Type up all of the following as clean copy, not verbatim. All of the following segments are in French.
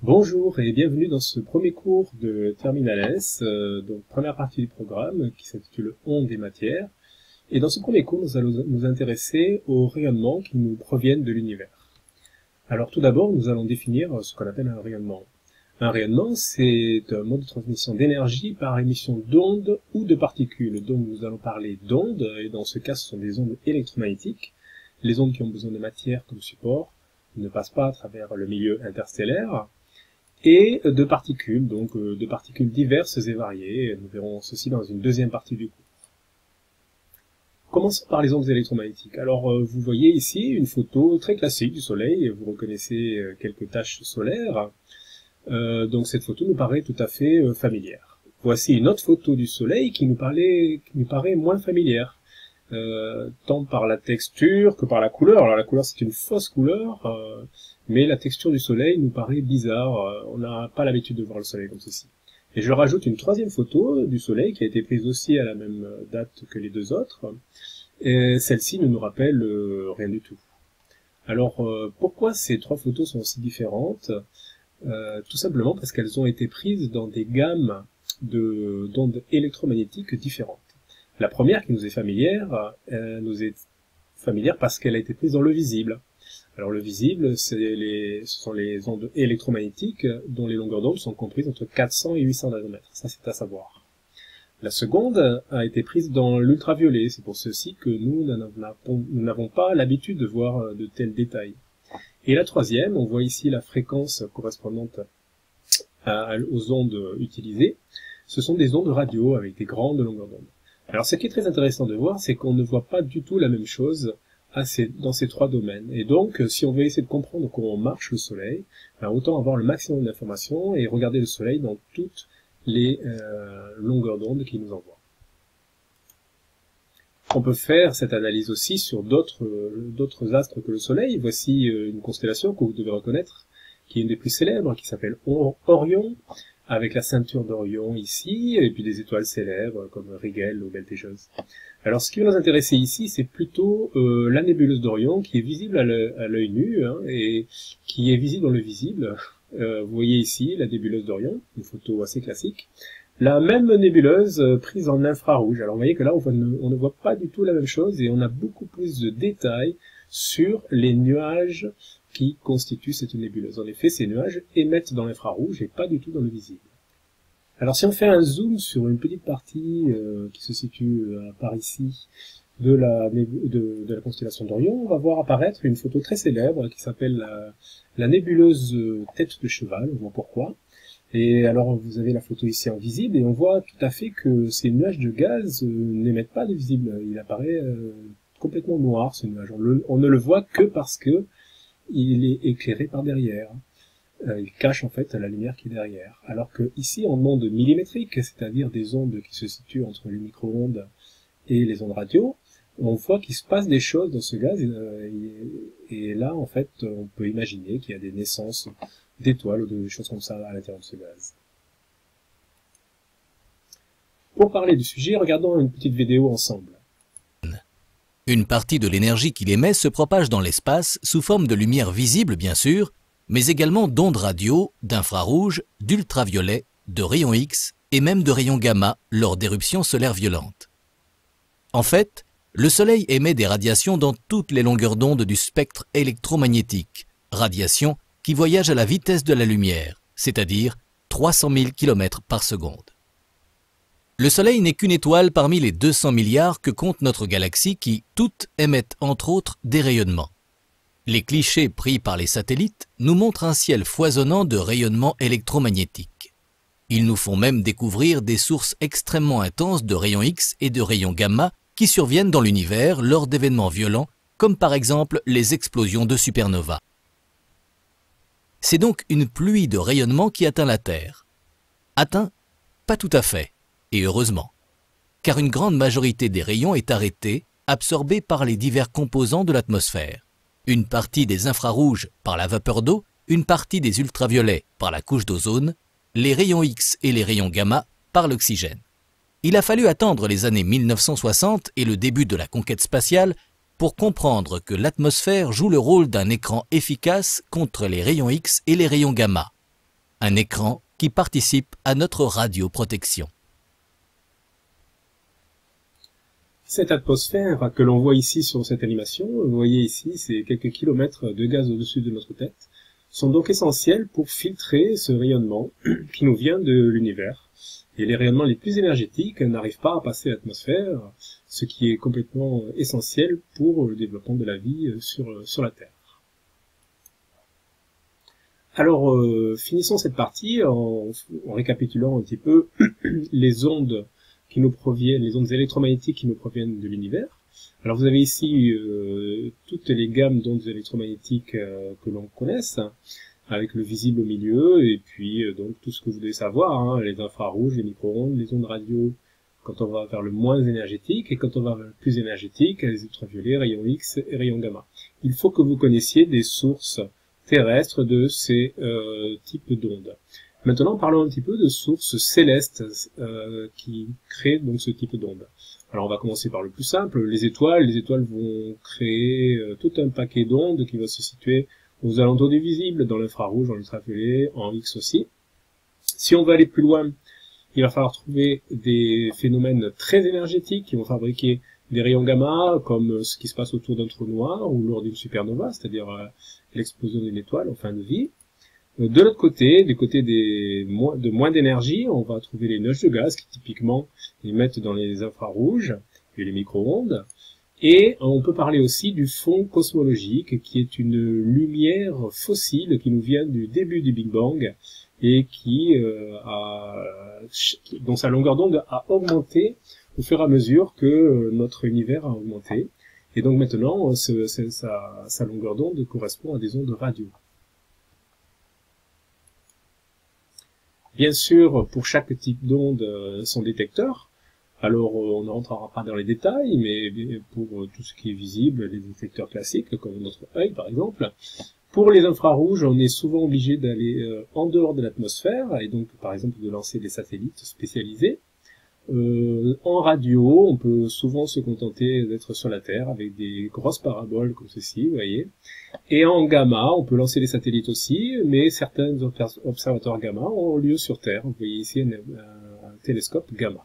Bonjour et bienvenue dans ce premier cours de Terminal S, donc première partie du programme qui s'intitule Ondes des matières. Et dans ce premier cours, nous allons nous intéresser aux rayonnements qui nous proviennent de l'univers. Alors tout d'abord, nous allons définir ce qu'on appelle un rayonnement. Un rayonnement, c'est un mode de transmission d'énergie par émission d'ondes ou de particules. Donc nous allons parler d'ondes, et dans ce cas, ce sont des ondes électromagnétiques. Les ondes qui ont besoin de matière comme support ne passent pas à travers le milieu interstellaire. Et de particules, donc de particules diverses et variées. Nous verrons ceci dans une deuxième partie du cours. Commençons par les ondes électromagnétiques. Alors, vous voyez ici une photo très classique du Soleil. Vous reconnaissez quelques taches solaires. Donc cette photo nous paraît tout à fait familière. Voici une autre photo du Soleil qui nous paraît moins familière. Tant par la texture que par la couleur. Alors la couleur c'est une fausse couleur, mais la texture du soleil nous paraît bizarre. On n'a pas l'habitude de voir le soleil comme ceci. Et je rajoute une troisième photo du soleil qui a été prise aussi à la même date que les deux autres. Et celle-ci ne nous rappelle rien du tout. Alors pourquoi ces trois photos sont aussi différentes? Tout simplement parce qu'elles ont été prises dans des gammes d'ondes électromagnétiques différentes. La première qui nous est familière parce qu'elle a été prise dans le visible. Alors le visible, ce sont les ondes électromagnétiques dont les longueurs d'onde sont comprises entre 400 et 800 nanomètres. Ça, c'est à savoir. La seconde a été prise dans l'ultraviolet. C'est pour ceci que nous n'avons pas l'habitude de voir de tels détails. Et la troisième, on voit ici la fréquence correspondante aux ondes utilisées. Ce sont des ondes radio avec des grandes longueurs d'onde. Alors ce qui est très intéressant de voir, c'est qu'on ne voit pas du tout la même chose dans ces trois domaines. Et donc, si on veut essayer de comprendre comment marche le Soleil, autant avoir le maximum d'informations et regarder le Soleil dans toutes les longueurs d'onde qu'il nous envoie. On peut faire cette analyse aussi sur d'autres astres que le Soleil. Voici une constellation que vous devez reconnaître, qui est une des plus célèbres, qui s'appelle Orion, avec la ceinture d'Orion ici, et puis des étoiles célèbres comme Rigel ou Betelgeuse. Alors ce qui va nous intéresser ici, c'est plutôt la nébuleuse d'Orion, qui est visible à l'œil nu, et qui est visible dans le visible. Vous voyez ici la nébuleuse d'Orion, une photo assez classique. La même nébuleuse prise en infrarouge. Alors vous voyez que là, on ne voit pas du tout la même chose, et on a beaucoup plus de détails sur les nuages qui constituent cette nébuleuse. En effet, ces nuages émettent dans l'infrarouge et pas du tout dans le visible. Alors si on fait un zoom sur une petite partie qui se situe par ici de la constellation d'Orion, on va voir apparaître une photo très célèbre qui s'appelle la nébuleuse tête de cheval, on voit pourquoi. Et alors vous avez la photo ici en visible et on voit tout à fait que ces nuages de gaz n'émettent pas de visible. Il apparaît complètement noir ce nuage. On ne le voit que parce que il est éclairé par derrière. Il cache en fait la lumière qui est derrière. Alors que ici, en ondes millimétriques, c'est-à-dire des ondes qui se situent entre les micro-ondes et les ondes radio, on voit qu'il se passe des choses dans ce gaz. Et là, en fait, on peut imaginer qu'il y a des naissances d'étoiles ou de choses comme ça à l'intérieur de ce gaz. Pour parler du sujet, regardons une petite vidéo ensemble. Une partie de l'énergie qu'il émet se propage dans l'espace sous forme de lumière visible bien sûr, mais également d'ondes radio, d'infrarouge, d'ultraviolet, de rayons X et même de rayons gamma lors d'éruptions solaires violentes. En fait, le Soleil émet des radiations dans toutes les longueurs d'onde du spectre électromagnétique, radiations qui voyagent à la vitesse de la lumière, c'est-à-dire 300 000 km par seconde. Le Soleil n'est qu'une étoile parmi les 200 milliards que compte notre galaxie qui, toutes, émettent entre autres des rayonnements. Les clichés pris par les satellites nous montrent un ciel foisonnant de rayonnements électromagnétiques. Ils nous font même découvrir des sources extrêmement intenses de rayons X et de rayons gamma qui surviennent dans l'univers lors d'événements violents, comme par exemple les explosions de supernovas. C'est donc une pluie de rayonnements qui atteint la Terre. Atteint? Pas tout à fait. Et heureusement, car une grande majorité des rayons est arrêtée, absorbée par les divers composants de l'atmosphère. Une partie des infrarouges par la vapeur d'eau, une partie des ultraviolets par la couche d'ozone, les rayons X et les rayons gamma par l'oxygène. Il a fallu attendre les années 1960 et le début de la conquête spatiale pour comprendre que l'atmosphère joue le rôle d'un écran efficace contre les rayons X et les rayons gamma. un écran qui participe à notre radioprotection. Cette atmosphère que l'on voit ici sur cette animation, vous voyez ici, c'est quelques kilomètres de gaz au-dessus de notre tête, sont donc essentiels pour filtrer ce rayonnement qui nous vient de l'univers. Et les rayonnements les plus énergétiques n'arrivent pas à passer l'atmosphère, ce qui est complètement essentiel pour le développement de la vie sur la Terre. Alors, finissons cette partie en récapitulant un petit peu les ondes qui nous proviennent, les ondes électromagnétiques qui nous proviennent de l'univers. Alors vous avez ici toutes les gammes d'ondes électromagnétiques que l'on connaisse, avec le visible au milieu, et puis donc tout ce que vous devez savoir, hein, les infrarouges, les micro-ondes, les ondes radio, quand on va vers le moins énergétique, et quand on va vers le plus énergétique, les ultraviolets, rayons X et rayons gamma. Il faut que vous connaissiez des sources terrestres de ces types d'ondes. Maintenant, parlons un petit peu de sources célestes qui créent donc ce type d'ondes. Alors, on va commencer par le plus simple, les étoiles. Les étoiles vont créer tout un paquet d'ondes qui va se situer aux alentours du visible, dans l'infrarouge, dans l'ultraviolet, en X aussi. Si on veut aller plus loin, il va falloir trouver des phénomènes très énergétiques qui vont fabriquer des rayons gamma, comme ce qui se passe autour d'un trou noir ou lors d'une supernova, c'est-à-dire l'explosion d'une étoile en fin de vie. De l'autre côté, du côté de moins d'énergie, on va trouver les nuages de gaz qui typiquement émettent dans les infrarouges et les micro-ondes. Et on peut parler aussi du fond cosmologique, qui est une lumière fossile qui nous vient du début du Big Bang et dont sa longueur d'onde a augmenté au fur et à mesure que notre univers a augmenté. Et donc maintenant, sa longueur d'onde correspond à des ondes radio. Bien sûr, pour chaque type d'onde, son détecteur. Alors, on ne rentrera pas dans les détails, mais pour tout ce qui est visible, les détecteurs classiques, comme notre œil par exemple. Pour les infrarouges, on est souvent obligé d'aller en dehors de l'atmosphère, et donc par exemple de lancer des satellites spécialisés. En radio, on peut souvent se contenter d'être sur la Terre avec des grosses paraboles comme ceci, vous voyez. Et en gamma, on peut lancer des satellites aussi, mais certains observateurs gamma ont lieu sur Terre. Vous voyez ici un télescope gamma.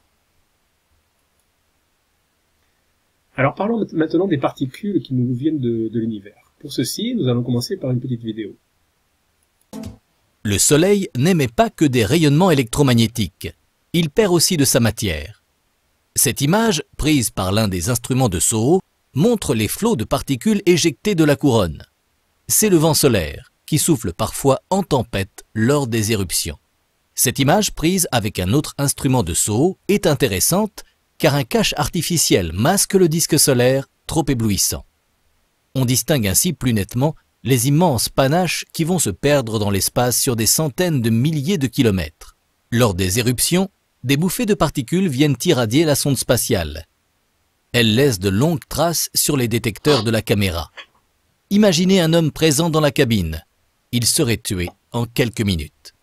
Alors parlons maintenant des particules qui nous viennent de l'univers. Pour ceci, nous allons commencer par une petite vidéo. Le Soleil n'émet pas que des rayonnements électromagnétiques. Il perd aussi de sa matière. Cette image, prise par l'un des instruments de SOHO, montre les flots de particules éjectées de la couronne. C'est le vent solaire, qui souffle parfois en tempête lors des éruptions. Cette image, prise avec un autre instrument de SOHO, est intéressante car un cache artificiel masque le disque solaire trop éblouissant. On distingue ainsi plus nettement les immenses panaches qui vont se perdre dans l'espace sur des centaines de milliers de kilomètres. Lors des éruptions, des bouffées de particules viennent irradier la sonde spatiale. Elles laissent de longues traces sur les détecteurs de la caméra. Imaginez un homme présent dans la cabine. Il serait tué en quelques minutes.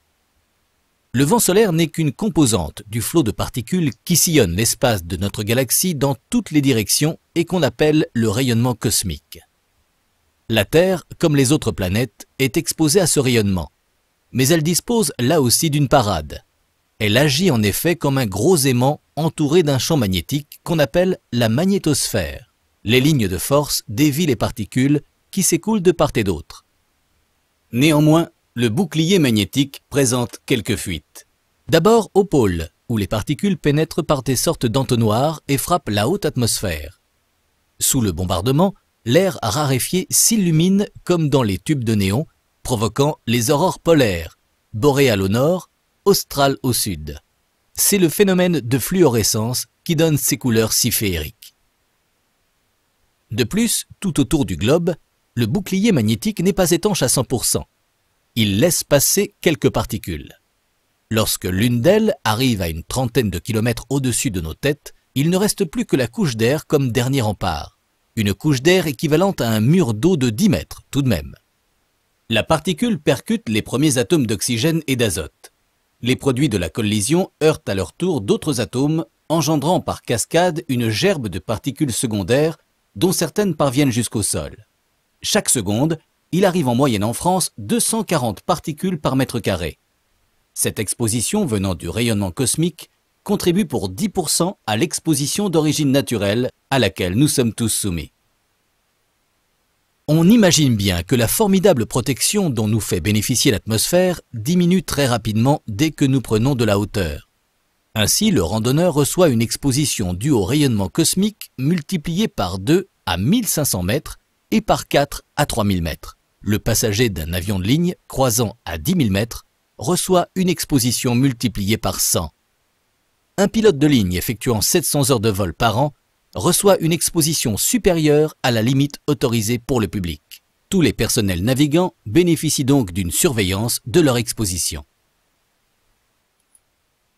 Le vent solaire n'est qu'une composante du flot de particules qui sillonne l'espace de notre galaxie dans toutes les directions et qu'on appelle le rayonnement cosmique. La Terre, comme les autres planètes, est exposée à ce rayonnement. Mais elle dispose là aussi d'une parade. Elle agit en effet comme un gros aimant entouré d'un champ magnétique qu'on appelle la magnétosphère. Les lignes de force dévient les particules qui s'écoulent de part et d'autre. Néanmoins, le bouclier magnétique présente quelques fuites. D'abord au pôle, où les particules pénètrent par des sortes d'entonnoirs et frappent la haute atmosphère. Sous le bombardement, l'air raréfié s'illumine comme dans les tubes de néon, provoquant les aurores polaires, boréales au nord, australes au sud. C'est le phénomène de fluorescence qui donne ces couleurs si féeriques. De plus, tout autour du globe, le bouclier magnétique n'est pas étanche à 100%. Il laisse passer quelques particules. Lorsque l'une d'elles arrive à une trentaine de kilomètres au-dessus de nos têtes, il ne reste plus que la couche d'air comme dernier rempart. Une couche d'air équivalente à un mur d'eau de 10 mètres tout de même. La particule percute les premiers atomes d'oxygène et d'azote. Les produits de la collision heurtent à leur tour d'autres atomes, engendrant par cascade une gerbe de particules secondaires dont certaines parviennent jusqu'au sol. Chaque seconde, il arrive en moyenne en France 240 particules par mètre carré. Cette exposition venant du rayonnement cosmique contribue pour 10% à l'exposition d'origine naturelle à laquelle nous sommes tous soumis. On imagine bien que la formidable protection dont nous fait bénéficier l'atmosphère diminue très rapidement dès que nous prenons de la hauteur. Ainsi, le randonneur reçoit une exposition due au rayonnement cosmique multipliée par 2 à 1500 mètres et par 4 à 3000 mètres. Le passager d'un avion de ligne croisant à 10 000 mètres reçoit une exposition multipliée par 100. Un pilote de ligne effectuant 700 heures de vol par an reçoit une exposition supérieure à la limite autorisée pour le public. Tous les personnels navigants bénéficient donc d'une surveillance de leur exposition.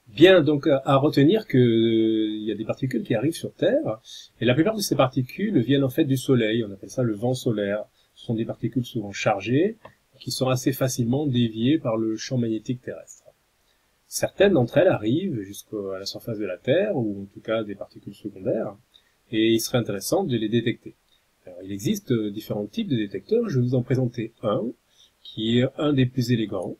Bien, donc à retenir que il y a des particules qui arrivent sur Terre, et la plupart de ces particules viennent en fait du Soleil, on appelle ça le vent solaire. Ce sont des particules souvent chargées, qui sont assez facilement déviées par le champ magnétique terrestre. Certaines d'entre elles arrivent jusqu'à la surface de la Terre, ou en tout cas des particules secondaires, et il serait intéressant de les détecter. Alors, il existe différents types de détecteurs, je vais vous en présenter un, qui est un des plus élégants.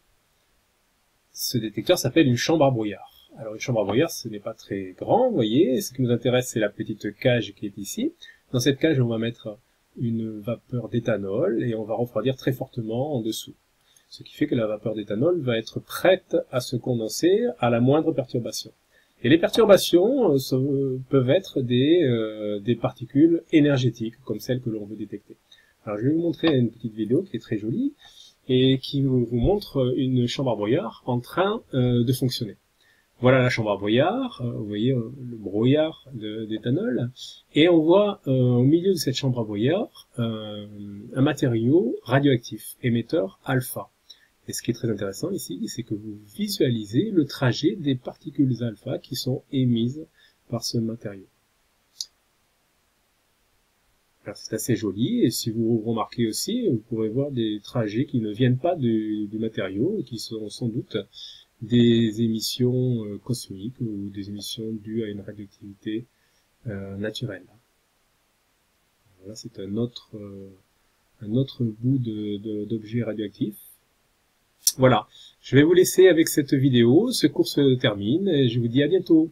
Ce détecteur s'appelle une chambre à brouillard. Alors une chambre à brouillard, ce n'est pas très grand, vous voyez, ce qui nous intéresse c'est la petite cage qui est ici. Dans cette cage, on va mettre une vapeur d'éthanol, et on va refroidir très fortement en dessous. Ce qui fait que la vapeur d'éthanol va être prête à se condenser à la moindre perturbation. Et les perturbations peuvent être des particules énergétiques, comme celles que l'on veut détecter. Alors je vais vous montrer une petite vidéo qui est très jolie, et qui vous montre une chambre à brouillard en train de fonctionner. Voilà la chambre à brouillard, vous voyez le brouillard d'éthanol, et on voit au milieu de cette chambre à brouillard un matériau radioactif, émetteur alpha. Et ce qui est très intéressant ici, c'est que vous visualisez le trajet des particules alpha qui sont émises par ce matériau. Alors c'est assez joli, et si vous remarquez aussi, vous pourrez voir des trajets qui ne viennent pas du matériau, et qui sont sans doute des émissions cosmiques, ou des émissions dues à une radioactivité naturelle. Voilà, c'est un autre bout d'objet radioactif. Voilà, je vais vous laisser avec cette vidéo, ce cours se termine, et je vous dis à bientôt.